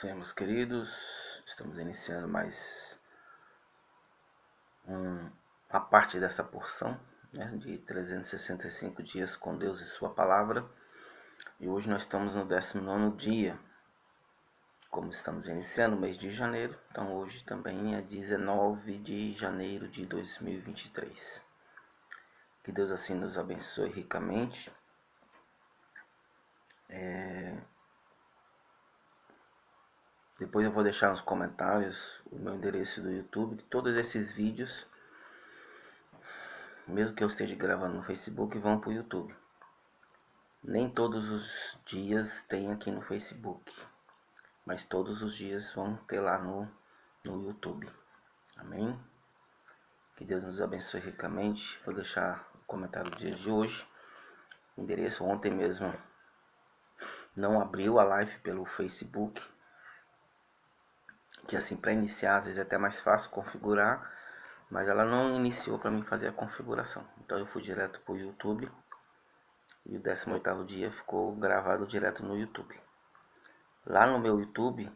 Senhor, meus queridos, estamos iniciando mais uma parte dessa porção, né, de 365 dias com Deus e Sua Palavra. E hoje nós estamos no 19º dia, como estamos iniciando o mês de janeiro. Então hoje também é 19 de janeiro de 2023. Que Deus assim nos abençoe ricamente. Depois eu vou deixar nos comentários o meu endereço do YouTube. Todos esses vídeos, mesmo que eu esteja gravando no Facebook, vão para o YouTube. Nem todos os dias tem aqui no Facebook, mas todos os dias vão ter lá no YouTube. Amém? Que Deus nos abençoe ricamente. Vou deixar o comentário do dia de hoje. O endereço ontem mesmo não abriu a live pelo Facebook, que assim, para iniciar às vezes é até mais fácil configurar, mas ela não iniciou para mim fazer a configuração. Então eu fui direto para o YouTube e o 18º dia ficou gravado direto no YouTube. Lá no meu YouTube,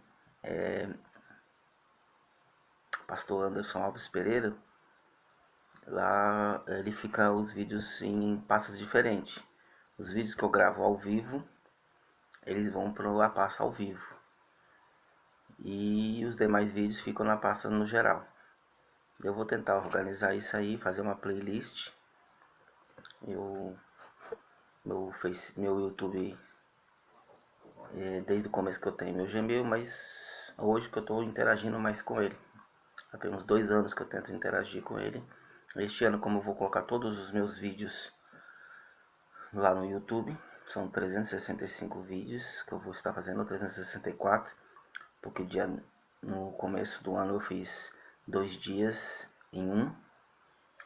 Pastor Anderson Alves Pereira, lá ele fica os vídeos em pastas diferentes. Os vídeos que eu gravo ao vivo, eles vão para a pasta ao vivo. E os demais vídeos ficam na pasta no geral. Eu vou tentar organizar isso aí, fazer uma playlist. Meu YouTube, desde o começo que eu tenho meu Gmail, mas hoje que eu estou interagindo mais com ele. Já tem uns 2 anos que eu tento interagir com ele. Este ano, como eu vou colocar todos os meus vídeos lá no YouTube, são 365 vídeos que eu vou estar fazendo, 364, porque no começo do ano eu fiz 2 dias em um,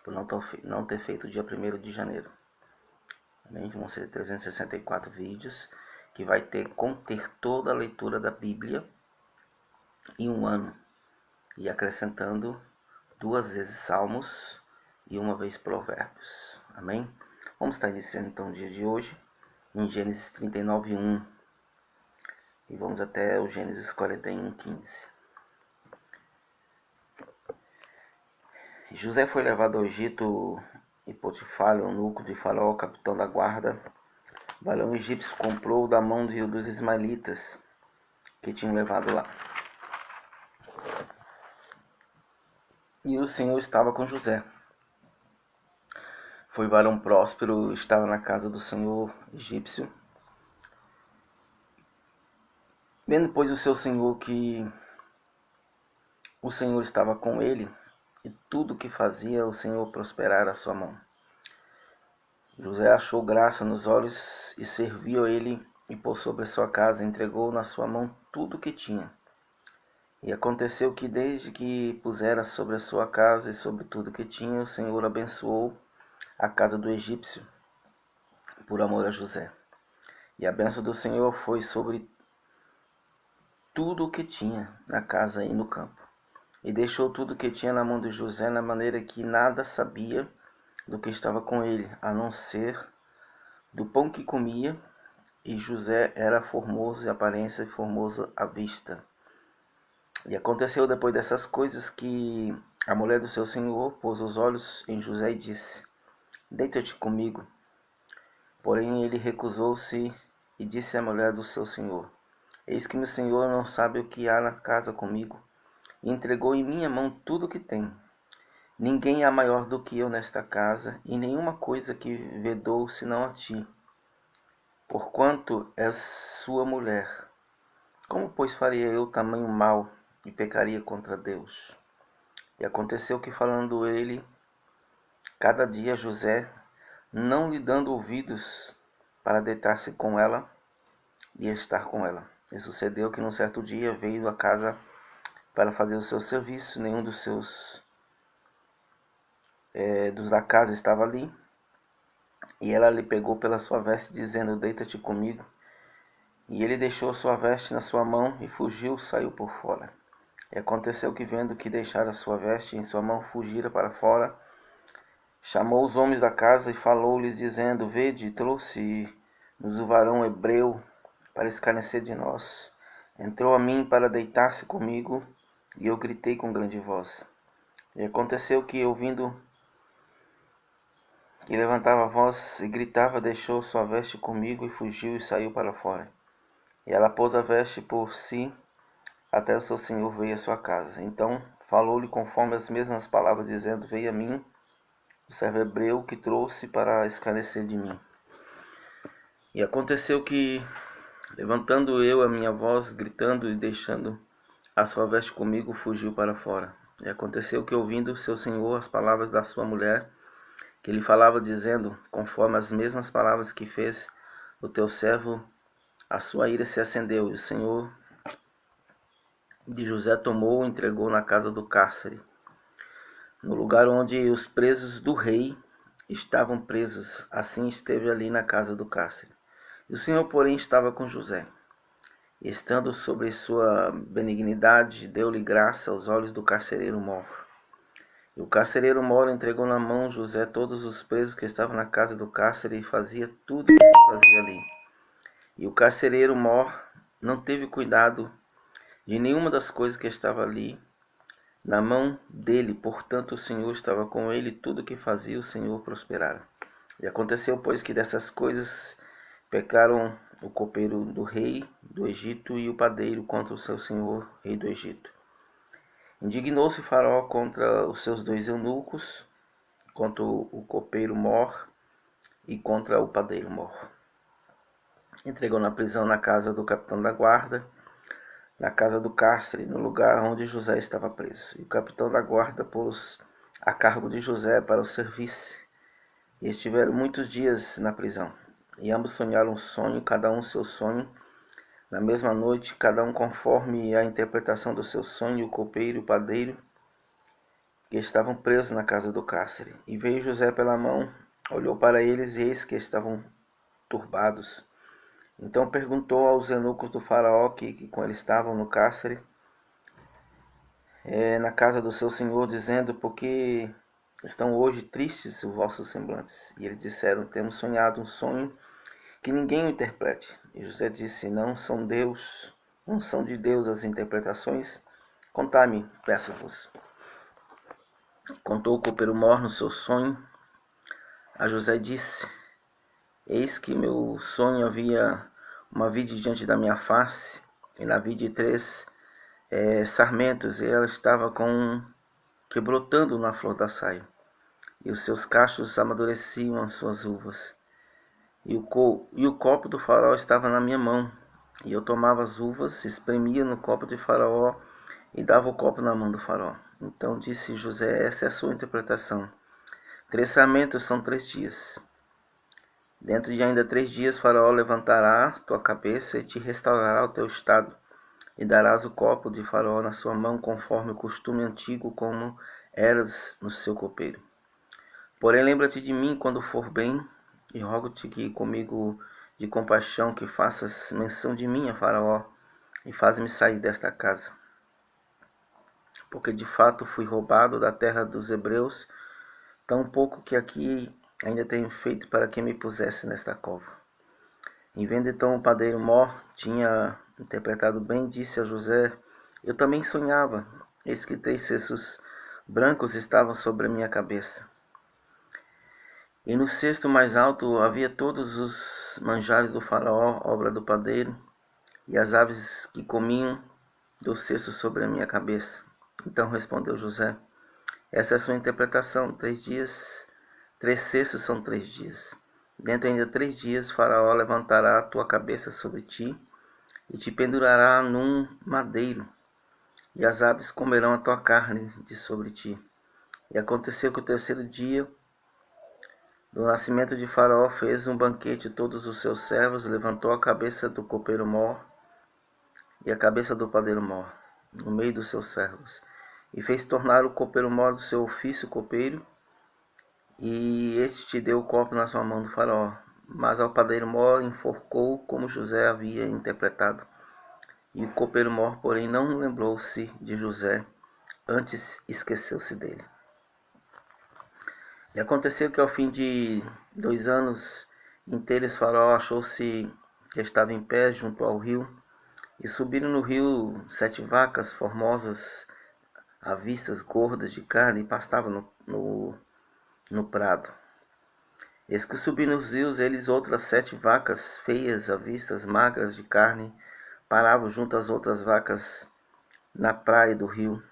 por não ter feito o dia 1º de janeiro. Vão ser 364 vídeos, que vai conter toda a leitura da Bíblia em um ano, e acrescentando 2 vezes Salmos e 1 vez Provérbios. Amém? Vamos estar iniciando então o dia de hoje em Gênesis 39:1 e vamos até o Gênesis 41:15. José foi levado ao Egito e Potifar, eunuco de Faraó, capitão da guarda, varão egípcio, comprou da mão dos ismaelitas que tinham levado lá. E o Senhor estava com José. Foi varão próspero, estava na casa do Senhor egípcio. Vendo, pois, o seu senhor que o Senhor estava com ele, e tudo que fazia o Senhor prosperara a sua mão. José achou graça nos olhos e serviu a ele, e pôs sobre a sua casa, entregou na sua mão tudo o que tinha. E aconteceu que desde que pusera sobre a sua casa e sobre tudo que tinha, o Senhor abençoou a casa do egípcio, por amor a José. E a bênção do Senhor foi sobre tudo o que tinha na casa e no campo. E deixou tudo o que tinha na mão de José, na maneira que nada sabia do que estava com ele, a não ser do pão que comia. E José era formoso de aparência e formoso à vista. E aconteceu depois dessas coisas que a mulher do seu senhor pôs os olhos em José e disse: Deita-te comigo. Porém ele recusou-se e disse à mulher do seu senhor: Eis que meu senhor não sabe o que há na casa comigo, e entregou em minha mão tudo o que tem. Ninguém há maior do que eu nesta casa, e nenhuma coisa que vedou senão a ti, porquanto és sua mulher. Como, pois, faria eu tamanho mal e pecaria contra Deus? E aconteceu que, falando ele cada dia, José, não lhe dando ouvidos para deitar-se com ela e estar com ela. E sucedeu que num certo dia veio à casa para fazer o seu serviço, nenhum dos da casa estava ali, e ela lhe pegou pela sua veste, dizendo: Deita-te comigo. E ele deixou sua veste na sua mão e fugiu, saiu por fora. E aconteceu que, vendo que deixara sua veste em sua mão, fugira para fora, chamou os homens da casa e falou-lhes, dizendo: Vede, trouxe-nos o varão hebreu para escarnecer de nós. entrou a mim para deitar-se comigo, e eu gritei com grande voz. E aconteceu que, ouvindo que levantava a voz e gritava, deixou sua veste comigo e fugiu e saiu para fora. E ela pôs a veste por si até o seu senhor veio à sua casa. Então falou-lhe conforme as mesmas palavras, dizendo: veio a mim o servo hebreu que trouxe para escarnecer de mim. E aconteceu que, levantando eu a minha voz, gritando e deixando a sua veste comigo, fugiu para fora. E aconteceu que, ouvindo seu senhor as palavras da sua mulher, que lhe falava, dizendo, conforme as mesmas palavras que fez o teu servo, a sua ira se acendeu, e o senhor de José tomou e entregou na casa do cárcere, no lugar onde os presos do rei estavam presos. Assim esteve ali na casa do cárcere. E o Senhor, porém, estava com José. E, estando sobre sua benignidade, deu-lhe graça aos olhos do carcereiro mor. E o carcereiro mor entregou na mão de José todos os presos que estavam na casa do cárcere, e fazia tudo o que se fazia ali. E o carcereiro mor não teve cuidado de nenhuma das coisas que estava ali na mão dele, portanto o Senhor estava com ele, e tudo o que fazia o Senhor prosperara. E aconteceu, pois, que dessas coisas pecaram o copeiro do rei do Egito e o padeiro contra o seu senhor, rei do Egito. Indignou-se Faraó contra os seus 2 eunucos, contra o copeiro mor e contra o padeiro mor. Entregou na prisão na casa do capitão da guarda, na casa do cárcere, no lugar onde José estava preso. E o capitão da guarda pôs a cargo de José para o serviço. E estiveram muitos dias na prisão. E ambos sonharam um sonho, cada um seu sonho. Na mesma noite, cada um conforme a interpretação do seu sonho, o copeiro e o padeiro, que estavam presos na casa do cárcere. E veio José pela mão, olhou para eles, e eis que estavam turbados. Então perguntou aos eunucos do faraó que com ele estavam no cárcere, na casa do seu senhor, dizendo: por que estão hoje tristes os vossos semblantes? E eles disseram: temos sonhado um sonho que ninguém o interprete. E José disse: não são de Deus as interpretações? Contai-me, peço-vos. Contou o copeiro mor no seu sonho. A José disse: eis que meu sonho havia uma vide diante da minha face, e na vide 3 sarmentos, e ela estava que brotando na flor da saia, e os seus cachos amadureciam as suas uvas. E o copo do faraó estava na minha mão, e eu tomava as uvas, espremia no copo de faraó, e dava o copo na mão do faraó. Então disse José: essa é a sua interpretação. 3 sarmentos são 3 dias. Dentro de ainda 3 dias, Faraó levantará tua cabeça e te restaurará o teu estado, e darás o copo de Faraó na sua mão, conforme o costume antigo, como eras no seu copeiro. Porém, lembra-te de mim quando for bem, e rogo-te que comigo de compaixão, que faças menção de mim a Faraó, e faz-me sair desta casa. Porque de fato fui roubado da terra dos hebreus, tão pouco que aqui ainda tenho feito para que me pusesse nesta cova. Em vendo então o padeiro mor tinha interpretado bem, disse a José: eu também sonhava, eis que 3 cestos brancos estavam sobre a minha cabeça. E no cesto mais alto havia todos os manjares do faraó, obra do padeiro, e as aves que comiam do cesto sobre a minha cabeça. Então respondeu José: essa é a sua interpretação. 3 dias, 3 cestos são 3 dias. Dentro ainda 3 dias, Faraó levantará a tua cabeça sobre ti e te pendurará num madeiro, e as aves comerão a tua carne de sobre ti. E aconteceu que o 3º dia do nascimento de Faraó fez um banquete a todos os seus servos, levantou a cabeça do copeiro mor e a cabeça do padeiro mor no meio dos seus servos, e fez tornar o copeiro mor do seu ofício copeiro, e este te deu o copo na sua mão do faraó. Mas ao padeiro mor enforcou, como José havia interpretado. E o copeiro mor, porém, não lembrou-se de José, antes esqueceu-se dele. E aconteceu que ao fim de 2 anos inteiros, Faraó achou-se que estava em pé junto ao rio, E subiram no rio 7 vacas formosas, à vistas, gordas de carne, e pastavam no prado. Eis que subiram os rios, eles outras 7 vacas feias, à vistas, magras de carne, paravam junto às outras vacas na praia do rio.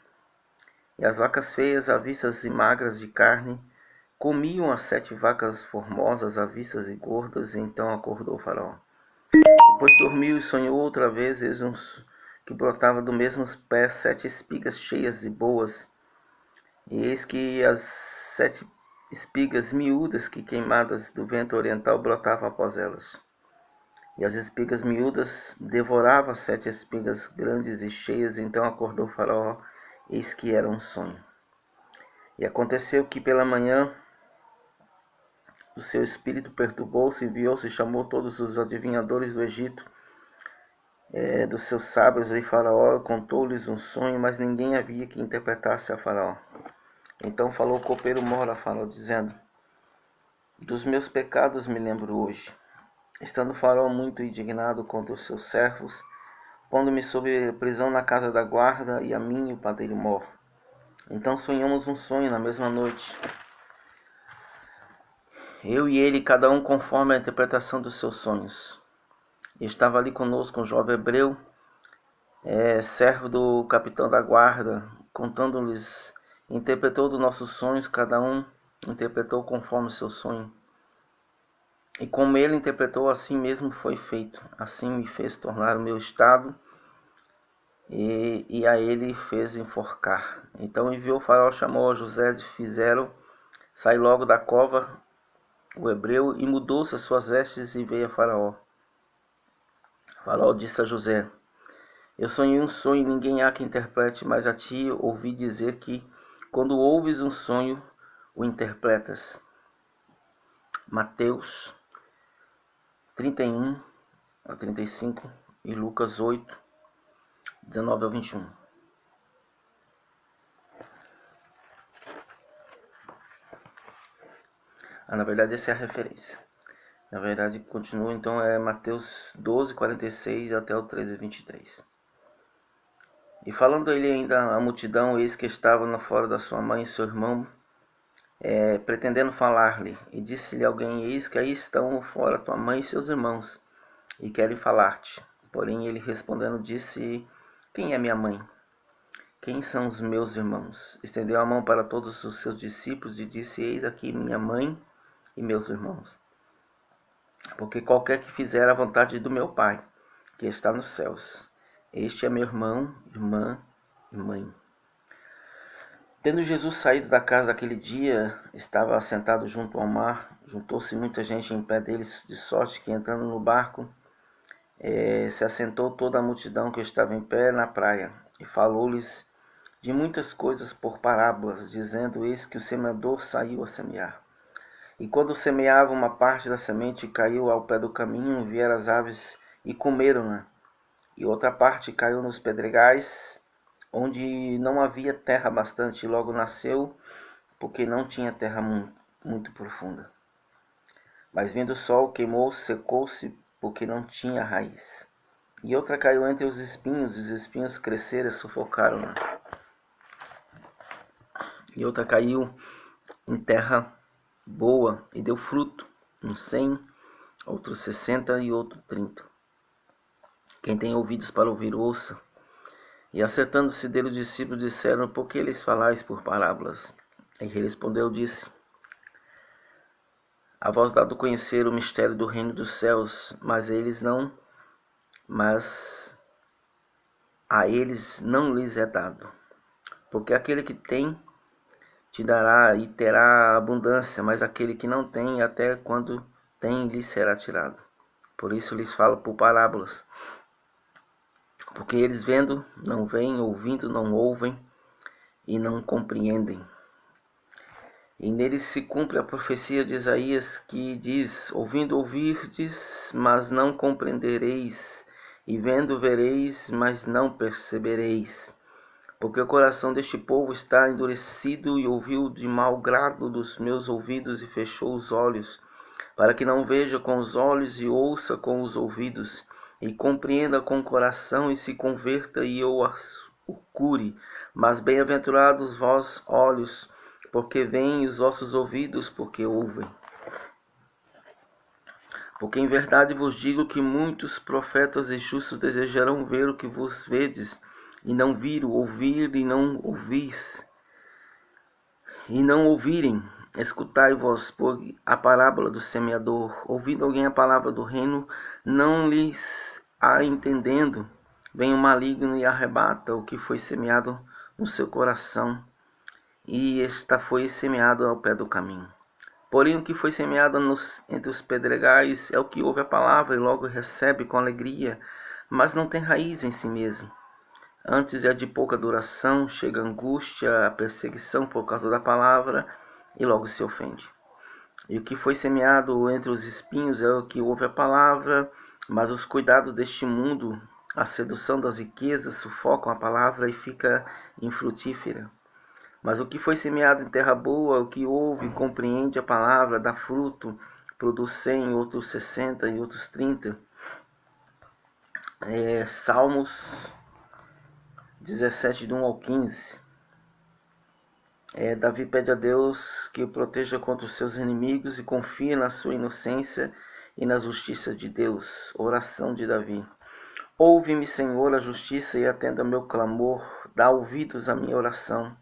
E as vacas feias, à vistas e magras de carne, comiam as 7 vacas formosas, à vistas e gordas. E então acordou o Faraó. Depois dormiu e sonhou outra vez, eis uns que brotava do mesmo pé 7 espigas cheias e boas. E eis que as 7 espigas miúdas que queimadas do vento oriental brotavam após elas. E as espigas miúdas devoravam as 7 espigas grandes e cheias. Então acordou o Faraó, eis que era um sonho. E aconteceu que pela manhã o seu espírito perturbou-se, enviou-se e chamou todos os adivinhadores do Egito, dos seus sábios, e Faraó contou-lhes um sonho, mas ninguém havia que interpretasse a Faraó. Então falou o copeiro-mor a Faraó, dizendo: dos meus pecados me lembro hoje. Estando Faraó muito indignado contra os seus servos, pondo-me sob prisão na casa da guarda, e a mim e o padeiro-mor. Então sonhamos um sonho na mesma noite, eu e ele, cada um conforme a interpretação dos seus sonhos. E estava ali conosco um jovem hebreu, servo do capitão da guarda, contando-lhes, interpretou dos nossos sonhos, cada um interpretou conforme o seu sonho. E como ele interpretou, assim mesmo foi feito. Assim me fez tornar o meu estado, e a ele fez enforcar. Então enviou o Faraó, chamou a José de Fizero, saiu logo da cova, o hebreu, e mudou-se as suas vestes e veio a Faraó. Faraó disse a José: eu sonhei um sonho, e ninguém há que interprete, mas a ti ouvi dizer que, quando ouves um sonho, o interpretas. Mateus 31 a 35 e Lucas 8, 19 a 21. Na verdade, essa é a referência. Na verdade, continua, então, Mateus 12, 46 até o 13, 23. E falando ele ainda à multidão, eis que estava fora da sua mãe e seu irmão, pretendendo falar-lhe. E disse-lhe alguém: eis que aí estão fora tua mãe e seus irmãos, e querem falar-te. Porém ele respondendo disse: quem é minha mãe? Quem são os meus irmãos? Estendeu a mão para todos os seus discípulos e disse: eis aqui minha mãe e meus irmãos. Porque qualquer que fizer a vontade do meu Pai, que está nos céus, este é meu irmão, irmã e mãe. Tendo Jesus saído da casa daquele dia, estava assentado junto ao mar. Juntou-se muita gente em pé deles, de sorte que, entrando no barco, se assentou toda a multidão que estava em pé na praia, e falou-lhes de muitas coisas por parábolas, dizendo: eis que o semeador saiu a semear. E quando semeava, uma parte da semente caiu ao pé do caminho, vieram as aves e comeram-na. E outra parte caiu nos pedregais, onde não havia terra bastante, e logo nasceu, porque não tinha terra muito profunda. Mas vindo o sol, queimou-se, secou-se, porque não tinha raiz. E outra caiu entre os espinhos, e os espinhos cresceram e sufocaram-na. E outra caiu em terra boa, e deu fruto, uns 100, outros 60 e outro 30. Quem tem ouvidos para ouvir, ouça. E acertando-se dele, os discípulos disseram: por que lhes falais por parábolas? E ele respondeu, disse: a vós dado conhecer o mistério do reino dos céus, mas a eles não lhes é dado. Porque aquele que tem, te dará e terá abundância, mas aquele que não tem, até quando tem, lhe será tirado. Por isso lhes falo por parábolas. Porque eles vendo, não veem, ouvindo, não ouvem, e não compreendem. E neles se cumpre a profecia de Isaías, que diz: ouvindo ouvirdes, mas não compreendereis, e vendo vereis, mas não percebereis. Porque o coração deste povo está endurecido, e ouviu de mau grado dos meus ouvidos, e fechou os olhos, para que não veja com os olhos, e ouça com os ouvidos, e compreenda com o coração, e se converta, e eu o cure. Mas bem-aventurados vós olhos, porque veem, e os vossos ouvidos, porque ouvem. Porque em verdade vos digo que muitos profetas e justos desejarão ver o que vos vedes, e não viram, ouvir e não ouvis, e não ouvirem. Escutai-vos, por a parábola do semeador. Ouvindo alguém a palavra do reino, não lhes a entendendo, vem o maligno e arrebata o que foi semeado no seu coração, e esta foi semeado ao pé do caminho. Porém, o que foi semeado entre os pedregais é o que ouve a palavra e logo recebe com alegria, mas não tem raiz em si mesmo. Antes é de pouca duração, chega a angústia, a perseguição por causa da palavra, e logo se ofende. E o que foi semeado entre os espinhos é o que ouve a palavra, mas os cuidados deste mundo, a sedução das riquezas, sufocam a palavra e fica infrutífera. Mas o que foi semeado em terra boa, o que ouve e compreende a palavra, dá fruto, produz 100, outros 60 e outros 30. Salmos 17, de 1 ao 15. Davi pede a Deus que o proteja contra os seus inimigos e confia na sua inocência e na justiça de Deus. Oração de Davi. Ouve-me, Senhor, a justiça e atenda meu clamor. Dá ouvidos à minha oração,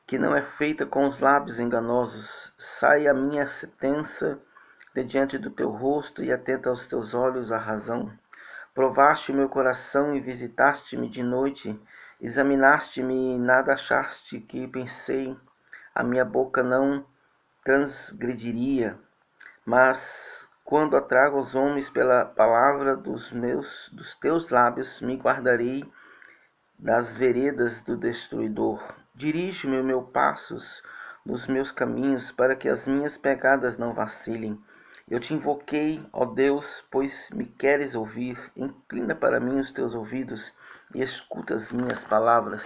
que não é feita com os lábios enganosos. Sai a minha sentença de diante do teu rosto e atenta aos teus olhos a razão. Provaste o meu coração e visitaste-me de noite. Examinaste-me e nada achaste que pensei. A minha boca não transgrediria, mas quando atrago os homens pela palavra dos teus lábios, me guardarei das veredas do destruidor. Dirige-me meus passos nos meus caminhos, para que as minhas pegadas não vacilem. Eu te invoquei, ó Deus, pois me queres ouvir. Inclina para mim os teus ouvidos e escuta as minhas palavras.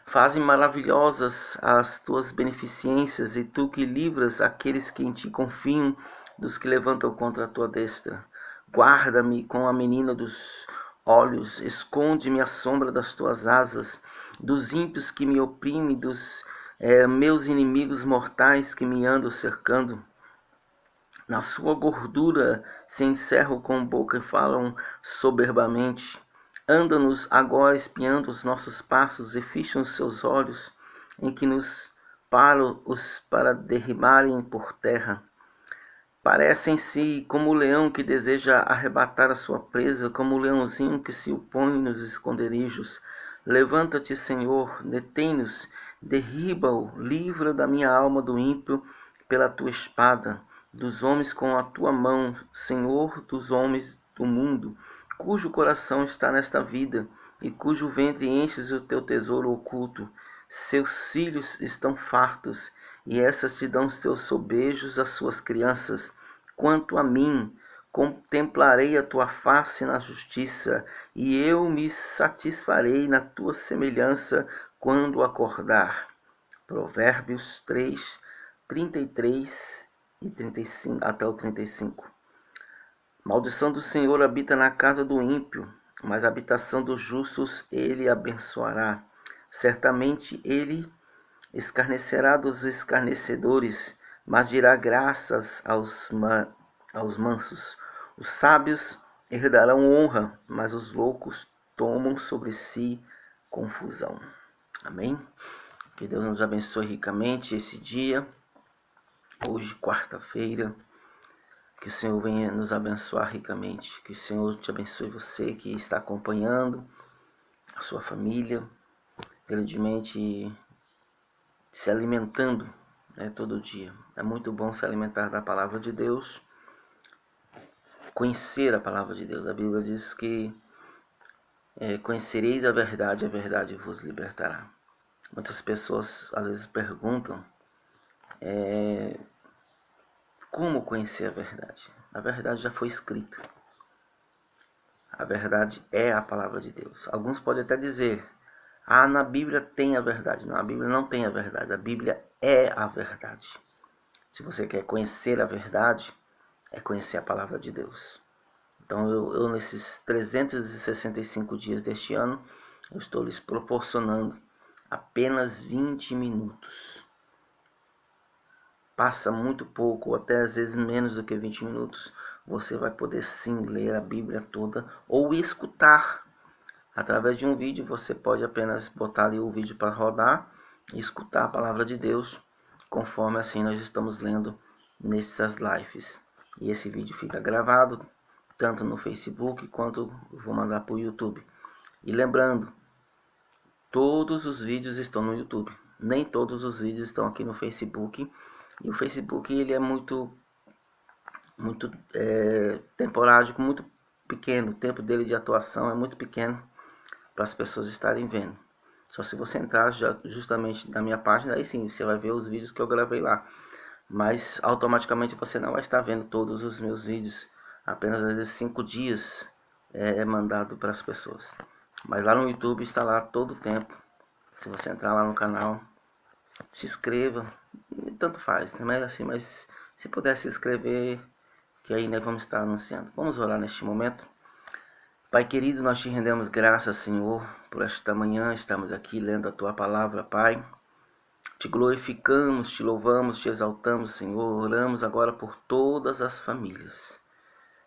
Fazem maravilhosas as tuas beneficências, e tu que livras aqueles que em ti confiam dos que levantam contra a tua destra. Guarda-me com a menina dos olhos, esconde-me à sombra das tuas asas, dos ímpios que me oprimem, dos meus inimigos mortais que me andam cercando. Na sua gordura se encerram com boca e falam soberbamente. Anda-nos agora espiando os nossos passos e ficham os seus olhos, em que nos param para derribarem por terra. Parecem-se como o leão que deseja arrebatar a sua presa, como o leãozinho que se opõe nos esconderijos. Levanta-te, Senhor, detém-nos, derriba-o, livra da minha alma do ímpio pela tua espada, dos homens com a tua mão, Senhor dos homens do mundo, cujo coração está nesta vida, e cujo ventre enches o teu tesouro oculto. Seus filhos estão fartos, e essas te dão os teus sobejos às suas crianças. Quanto a mim, contemplarei a tua face na justiça, e eu me satisfarei na tua semelhança quando acordar. Provérbios 3, 33 e 35, até o 35. Maldição do Senhor habita na casa do ímpio, mas a habitação dos justos ele abençoará. Certamente ele escarnecerá dos escarnecedores, mas dirá graças aos mansos. Os sábios herdarão honra, mas os loucos tomam sobre si confusão. Amém? Que Deus nos abençoe ricamente esse dia, hoje, quarta-feira. Que o Senhor venha nos abençoar ricamente. Que o Senhor te abençoe, você que está acompanhando, a sua família, grandemente se alimentando, todo dia. É muito bom se alimentar da palavra de Deus, conhecer a palavra de Deus. A Bíblia diz que conhecereis a verdade vos libertará. Muitas pessoas às vezes perguntam como conhecer a verdade. A verdade já foi escrita. A verdade é a palavra de Deus. Alguns podem até dizer: na Bíblia tem a verdade. Não, a Bíblia não tem a verdade. A Bíblia é a verdade. Se você quer conhecer a verdade, é conhecer a palavra de Deus. Então eu nesses 365 dias deste ano, eu estou lhes proporcionando apenas 20 minutos. Passa muito pouco, ou até às vezes menos do que 20 minutos, você vai poder sim ler a Bíblia toda ou escutar. Através de um vídeo, você pode apenas botar ali o vídeo para rodar e escutar a palavra de Deus, conforme assim nós estamos lendo nessas lives. E esse vídeo fica gravado tanto no Facebook quanto vou mandar para o YouTube. E lembrando, todos os vídeos estão no YouTube. Nem todos os vídeos estão aqui no Facebook. E o Facebook ele é muito temporário, muito pequeno. O tempo dele de atuação é muito pequeno para as pessoas estarem vendo. Só se você entrar justamente na minha página, aí sim você vai ver os vídeos que eu gravei lá. Mas automaticamente você não vai estar vendo todos os meus vídeos. Apenas às vezes 5 dias é mandado para as pessoas. Mas lá no YouTube está lá todo o tempo. Se você entrar lá no canal, se inscreva. Tanto faz, né? Mas se puder se inscrever, que aí nós vamos estar anunciando. Vamos orar neste momento. Pai querido, nós te rendemos graças, Senhor, por esta manhã. Estamos aqui lendo a tua palavra, Pai. Te glorificamos, te louvamos, te exaltamos, Senhor. Oramos agora por todas as famílias,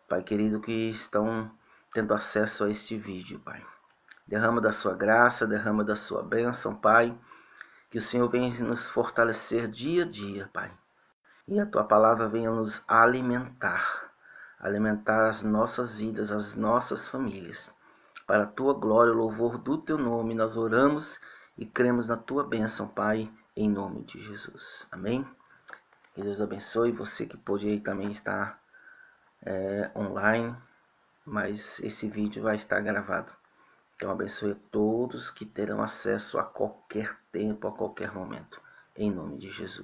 Pai querido, que estão tendo acesso a este vídeo, Pai. Derrama da sua graça, derrama da sua bênção, Pai. Que o Senhor venha nos fortalecer dia a dia, Pai. E a tua palavra venha nos alimentar as nossas vidas, as nossas famílias. Para a tua glória e louvor do teu nome, nós oramos e cremos na tua bênção, Pai, em nome de Jesus. Amém? Que Deus abençoe você que pode aí também estar online, mas esse vídeo vai estar gravado. Então abençoe a todos que terão acesso a qualquer tempo, a qualquer momento. Em nome de Jesus.